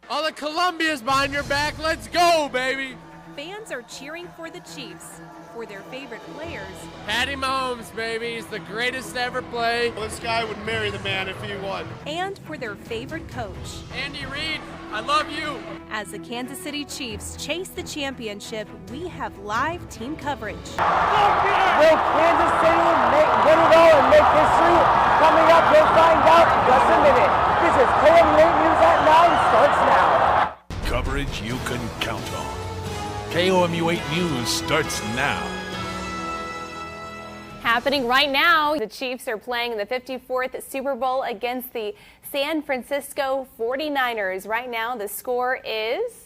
All the Columbia's behind your back. Let's go, baby. Fans are cheering for the Chiefs, for their favorite players. Patty Mahomes, baby. He's the greatest to ever play. This guy would marry the man if he won. And for their favorite coach. Andy Reid, I love you. As the Kansas City Chiefs chase the championship, we have live team coverage. Will Kansas City win it all and make history? Coming up, you'll find out in just a minute. This is KOM8 News at 9 starts now. Coverage you can count on. KOMU8 News starts now. Happening right now, the Chiefs are playing in the 54th Super Bowl against the San Francisco 49ers. Right now, the score is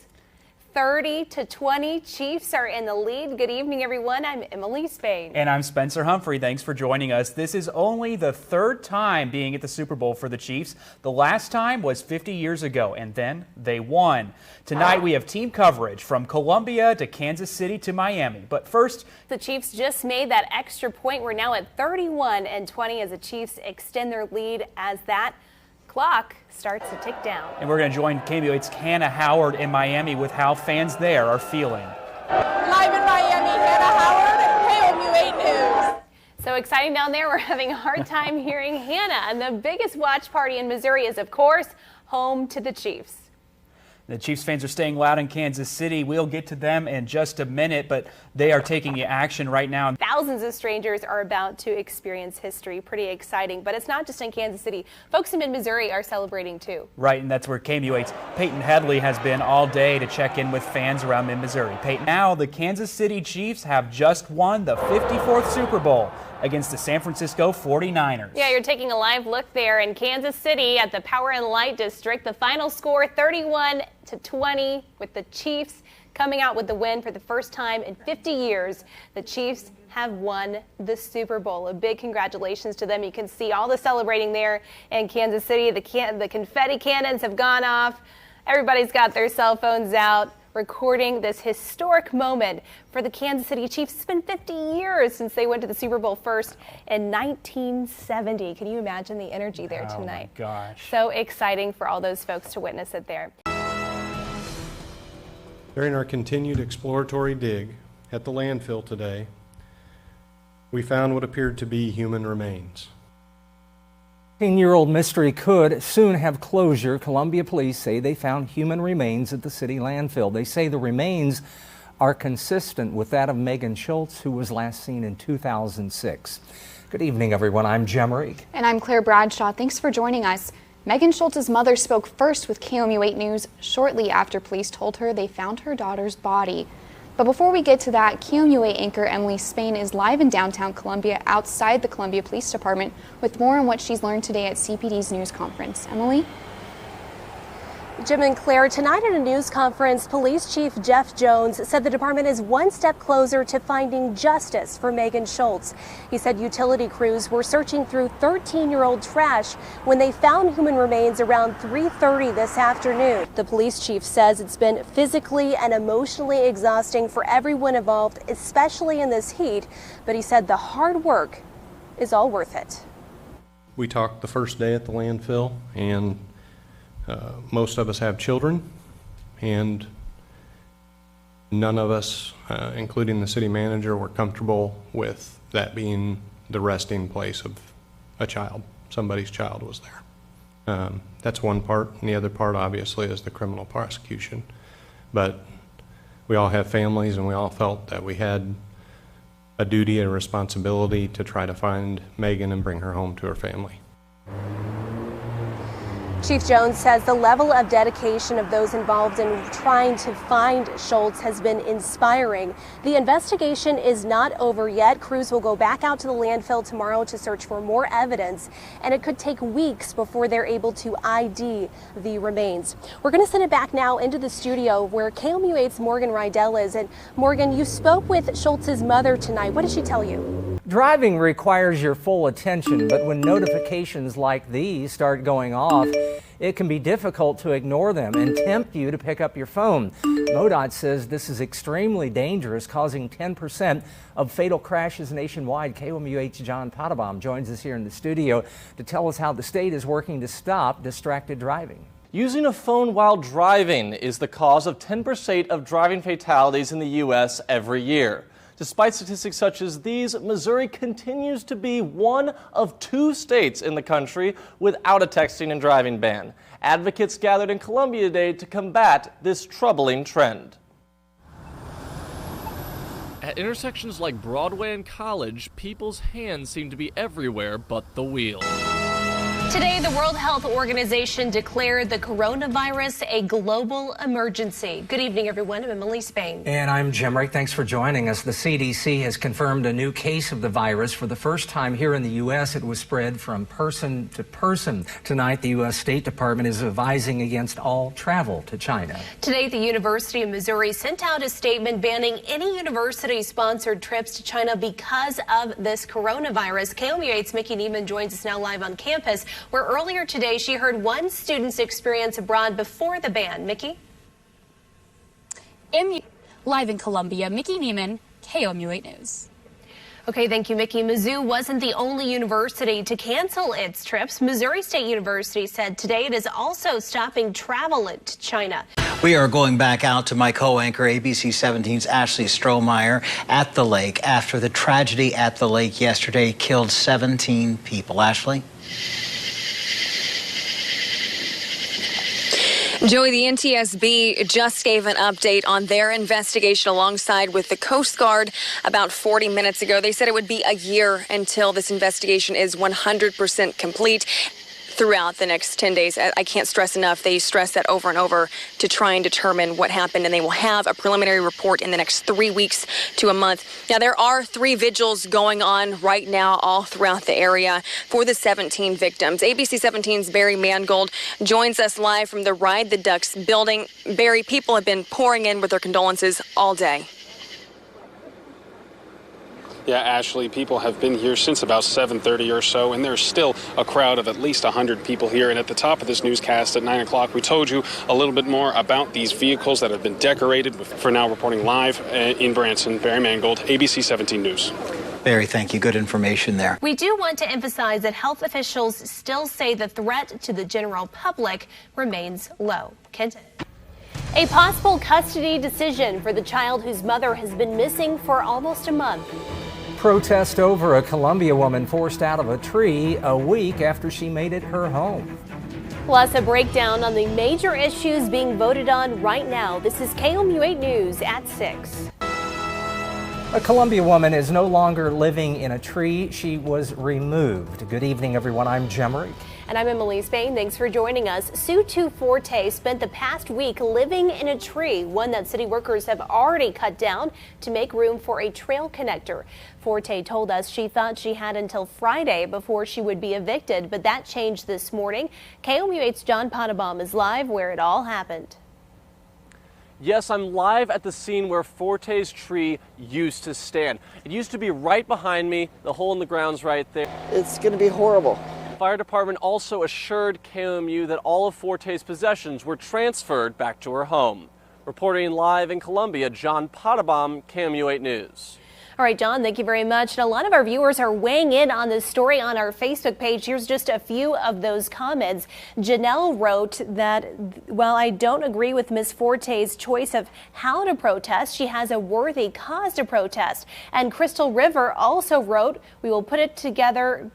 30-20. Chiefs are in the lead. Good evening, everyone. I'm Emily Spain. And I'm Spencer Humphrey. Thanks for joining us. This is only the third time being at the Super Bowl for the Chiefs. The last time was 50 years ago, and then they won. Tonight, we have team coverage from Columbia to Kansas City to Miami. But first, the Chiefs just made that extra point. We're now at 31-20 as the Chiefs extend their lead as that clock starts to tick down. And we're going to join KOMU8's Hannah Howard in Miami with how fans there are feeling. Live in Miami, Hannah Howard, KOMU8 News. So exciting down there. We're having a hard time hearing Hannah. And the biggest watch party in Missouri is, of course, home to the Chiefs. The Chiefs fans are staying loud in Kansas City. We'll get to them in just a minute, but they are taking action right now. Thousands of strangers are about to experience history. Pretty exciting, but it's not just in Kansas City. Folks in mid-Missouri are celebrating too. Right, and that's where KOMU8's Peyton Headley has been all day to check in with fans around mid-Missouri. Peyton, now the Kansas City Chiefs have just won the 54th Super Bowl against the San Francisco 49ers. Yeah, you're taking a live look there in Kansas City at the Power and Light District. The final score 31-20 with the Chiefs coming out with the win for the first time in 50 years. The Chiefs have won the Super Bowl. A big congratulations to them. You can see all the celebrating there in Kansas City. The confetti cannons have gone off. Everybody's got their cell phones out, recording this historic moment for the Kansas City Chiefs. It's been 50 years since they went to the Super Bowl first in 1970. Can you imagine the energy there tonight? Oh my gosh. So exciting for all those folks to witness it there. During our continued exploratory dig at the landfill today, we found what appeared to be human remains. 18-year-old mystery could soon have closure. Columbia police say they found human remains at the city landfill. They say the remains are consistent with that of Megan Schultz, who was last seen in 2006. Good evening, everyone. I'm Jem Reek. And I'm Claire Bradshaw. Thanks for joining us. Megan Schultz's mother spoke first with KOMU8 News shortly after police told her they found her daughter's body. But before we get to that, KOMU8 anchor Emily Spain is live in downtown Columbia outside the Columbia Police Department with more on what she's learned today at CPD's news conference. Emily? Jim and Claire, tonight at a news conference, Police Chief Jeff Jones said the department is one step closer to finding justice for Megan Schultz. He said utility crews were searching through 13-year-old trash when they found human remains around 3:30 this afternoon. The police chief says it's been physically and emotionally exhausting for everyone involved, especially in this heat, but he said the hard work is all worth it. We talked the first day at the landfill, and most of us have children, and none of us, including the city manager, were comfortable with that being the resting place of a child. Somebody's child was there. That's one part, and the other part obviously is the criminal prosecution. But we all have families, and we all felt that we had a duty and a responsibility to try to find Megan and bring her home to her family. Chief Jones says the level of dedication of those involved in trying to find Schultz has been inspiring. The investigation is not over yet. Crews will go back out to the landfill tomorrow to search for more evidence, and it could take weeks before they're able to ID the remains. We're going to send it back now into the studio where KOMU8's Morgan Rydell is. And Morgan, you spoke with Schultz's mother tonight. What did she tell you? Driving requires your full attention, but when notifications like these start going off, it can be difficult to ignore them and tempt you to pick up your phone. MoDOT says this is extremely dangerous, causing 10% of fatal crashes nationwide. KOMU8's John Potabom joins us here in the studio to tell us how the state is working to stop distracted driving. Using a phone while driving is the cause of 10% of driving fatalities in the U.S. every year. Despite statistics such as these, Missouri continues to be one of 2 states in the country without a texting and driving ban. Advocates gathered in Columbia today to combat this troubling trend. At intersections like Broadway and College, people's hands seem to be everywhere but the wheel. Today, the World Health Organization declared the coronavirus a global emergency. Good evening, everyone. I'm Emily Spain. And I'm Jim Rake. Thanks for joining us. The CDC has confirmed a new case of the virus. For the first time here in the U.S., it was spread from person to person. Tonight, the U.S. State Department is advising against all travel to China. Today, the University of Missouri sent out a statement banning any university-sponsored trips to China because of this coronavirus. KOMU 8's Mickey Neiman joins us now live on campus, where earlier today she heard one student's experience abroad before the ban. Mickey? Live in Columbia, Mickey Neiman, KOMU 8 News. Okay, thank you, Mickey. Mizzou wasn't the only university to cancel its trips. Missouri State University said today it is also stopping travel to China. We are going back out to my co-anchor, ABC 17's Ashley Strohmeyer, at the lake after the tragedy at the lake yesterday killed 17 people. Ashley? Joey, the NTSB just gave an update on their investigation alongside with the Coast Guard about 40 minutes ago. They said it would be a year until this investigation is 100% complete. Throughout the next 10 days. I can't stress enough. They stress that over and over to try and determine what happened, and they will have a preliminary report in the next 3 weeks to a month. Now, there are 3 vigils going on right now all throughout the area for the 17 victims. ABC 17's Barry Mangold joins us live from the Ride the Ducks building. Barry, people have been pouring in with their condolences all day. Yeah, Ashley, people have been here since about 7:30 or so, and there's still a crowd of at least 100 people here. And at the top of this newscast at 9 o'clock, we told you a little bit more about these vehicles that have been decorated. For now, reporting live in Branson, Barry Mangold, ABC 17 News. Barry, thank you. Good information there. We do want to emphasize that health officials still say the threat to the general public remains low. Kenton. A possible custody decision for the child whose mother has been missing for almost a month. Protest over a Columbia woman forced out of a tree a week after she made it her home. Plus, a breakdown on the major issues being voted on right now. This is KOMU 8 News at 6. A Columbia woman is no longer living in a tree. She was removed. Good evening, everyone. I'm Jim Rake. And I'm Emily Spain. Thanks for joining us. Sue Forte spent the past week living in a tree, one that city workers have already cut down to make room for a trail connector. Forte told us she thought she had until Friday before she would be evicted, but that changed this morning. KOMU 8's John Pottebaum is live where it all happened. Yes, I'm live at the scene where Forte's tree used to stand. It used to be right behind me. The hole in the ground's right there. It's going to be horrible. The fire department also assured KOMU that all of Forte's possessions were transferred back to her home. Reporting live in Columbia, John Pottebaum, KOMU 8 News. All right, John, thank you very much. And a lot of our viewers are weighing in on this story on our Facebook page. Here's just a few of those comments. Janelle wrote that, while I don't agree with Ms. Forte's choice of how to protest, she has a worthy cause to protest. And Crystal River also wrote, we will put it together.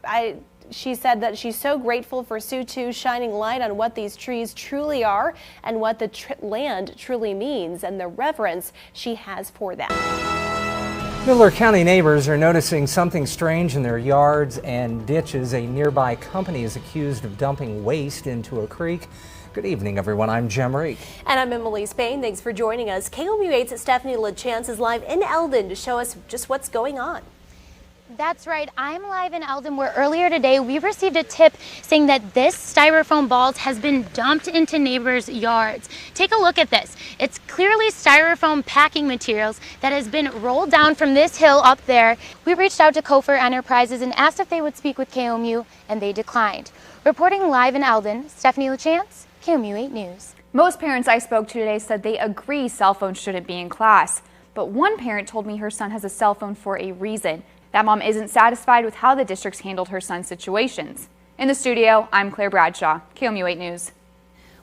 She said that she's so grateful for Sue shining light on what these trees truly are and what the land truly means and the reverence she has for them. Miller County neighbors are noticing something strange in their yards and ditches. A nearby company is accused of dumping waste into a creek. Good evening, everyone. I'm Jim Rake. And I'm Emily Spain. Thanks for joining us. KOMU 8's Stephanie LaChance is live in Eldon to show us just what's going on. That's right. I'm live in Eldon, where earlier today we received a tip saying that this styrofoam balls has been dumped into neighbors' yards. Take a look at this. It's clearly styrofoam packing materials that has been rolled down from this hill up there. We reached out to Kofer Enterprises and asked if they would speak with KOMU, and they declined. Reporting live in Eldon, Stephanie LaChance, KOMU 8 News. Most parents I spoke to today said they agree cell phones shouldn't be in class. But one parent told me her son has a cell phone for a reason. That mom isn't satisfied with how the district's handled her son's situations. In the studio, I'm Claire Bradshaw, KOMU 8 News.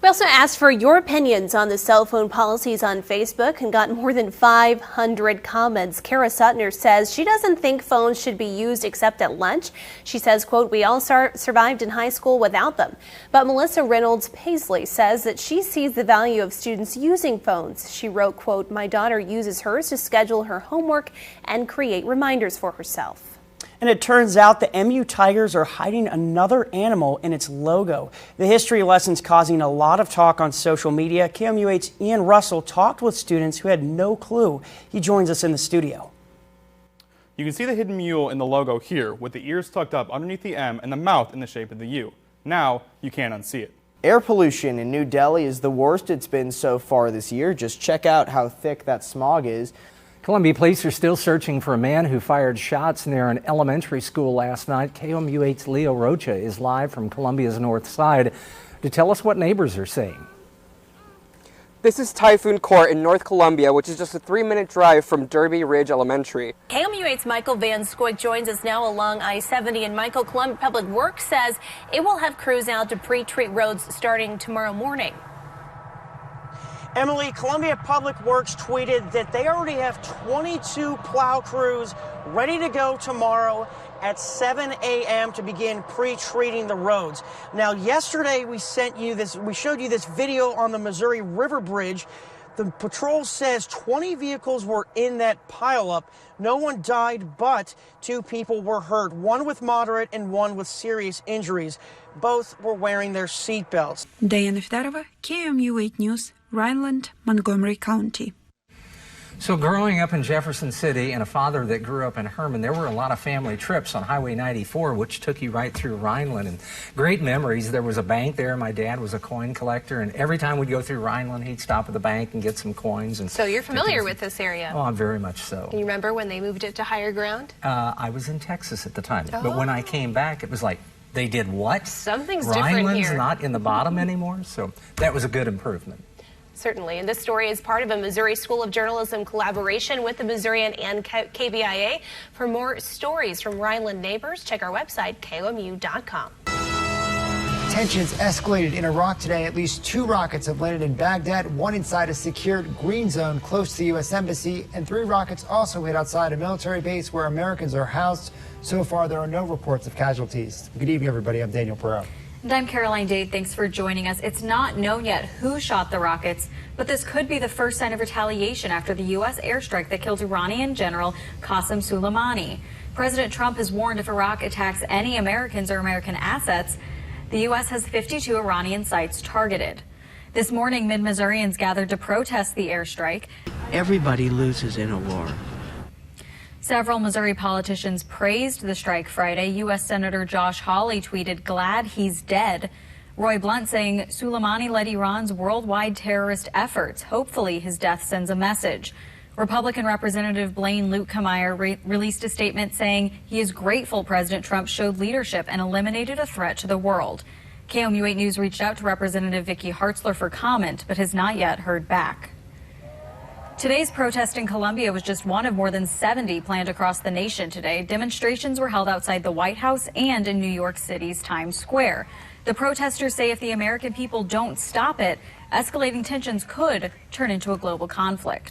We also asked for your opinions on the cell phone policies on Facebook and got more than 500 comments. Kara Suttner says she doesn't think phones should be used except at lunch. She says, quote, we all survived in high school without them. But Melissa Reynolds Paisley says that she sees the value of students using phones. She wrote, quote, my daughter uses hers to schedule her homework and create reminders for herself. And it turns out the MU Tigers are hiding another animal in its logo. The history lesson's causing a lot of talk on social media. KMUH's Ian Russell talked with students who had no clue. He joins us in the studio. You can see the hidden mule in the logo here, with the ears tucked up underneath the M and the mouth in the shape of the U. Now, you can't unsee it. Air pollution in New Delhi is the worst it's been so far this year. Just check out how thick that smog is. Columbia police are still searching for a man who fired shots near an elementary school last night. KOMU8's Leo Rocha is live from Columbia's north side to tell us what neighbors are saying. This is Typhoon Court in North Columbia, which is just a 3-minute drive from Derby Ridge Elementary. KOMU8's Michael Van Scoik joins us now along I-70. And Michael, Columbia Public Works says it will have crews out to pre-treat roads starting tomorrow morning. Emily, Columbia Public Works tweeted that they already have 22 plow crews ready to go tomorrow at 7 a.m. to begin pre-treating the roads. Now, yesterday we showed you this video on the Missouri River Bridge. The patrol says 20 vehicles were in that pileup. No one died, but 2 people were hurt, one with moderate and one with serious injuries. Both were wearing their seatbelts. Diana Fedorova, KMU8 News, Rhineland, Montgomery County. So growing up in Jefferson City and a father that grew up in Herman, there were a lot of family trips on Highway 94, which took you right through Rhineland, and great memories. There was a bank there. My dad was a coin collector, and every time we'd go through Rhineland, he'd stop at the bank and get some coins. And so you're familiar with this area? Oh, very much so. Can you remember when they moved it to higher ground? I was in Texas at the time, but when I came back, it was like, they did what? Something's different here. Rhineland's not in the bottom anymore, so that was a good improvement. Certainly, and this story is part of a Missouri School of Journalism collaboration with the Missourian and KBIA. For more stories from Rhineland neighbors, check our website, KOMU.com. Tensions escalated in Iraq today. At least 2 rockets have landed in Baghdad, one inside a secured green zone close to the U.S. Embassy, and 3 rockets also hit outside a military base where Americans are housed. So far, there are no reports of casualties. Good evening, everybody. I'm Daniel Perot. And I'm Caroline Dade. Thanks for joining us. It's not known yet who shot the rockets, but this could be the first sign of retaliation after the U.S. airstrike that killed Iranian General Qasem Soleimani. President Trump has warned if Iraq attacks any Americans or American assets, the U.S. has 52 Iranian sites targeted. This morning, Mid-Missourians gathered to protest the airstrike. Everybody loses in a war. Several Missouri politicians praised the strike Friday. U.S. Senator Josh Hawley tweeted, glad he's dead. Roy Blunt saying Soleimani led Iran's worldwide terrorist efforts. Hopefully his death sends a message. Republican Representative Blaine Luetkemeyer released a statement saying he is grateful President Trump showed leadership and eliminated a threat to the world. KOMU8 News reached out to Representative Vicky Hartzler for comment, but has not yet heard back. Today's protest in Columbia was just one of more than 70 planned across the nation today. Demonstrations were held outside the White House and in New York City's Times Square. The protesters say if the American people don't stop it, escalating tensions could turn into a global conflict.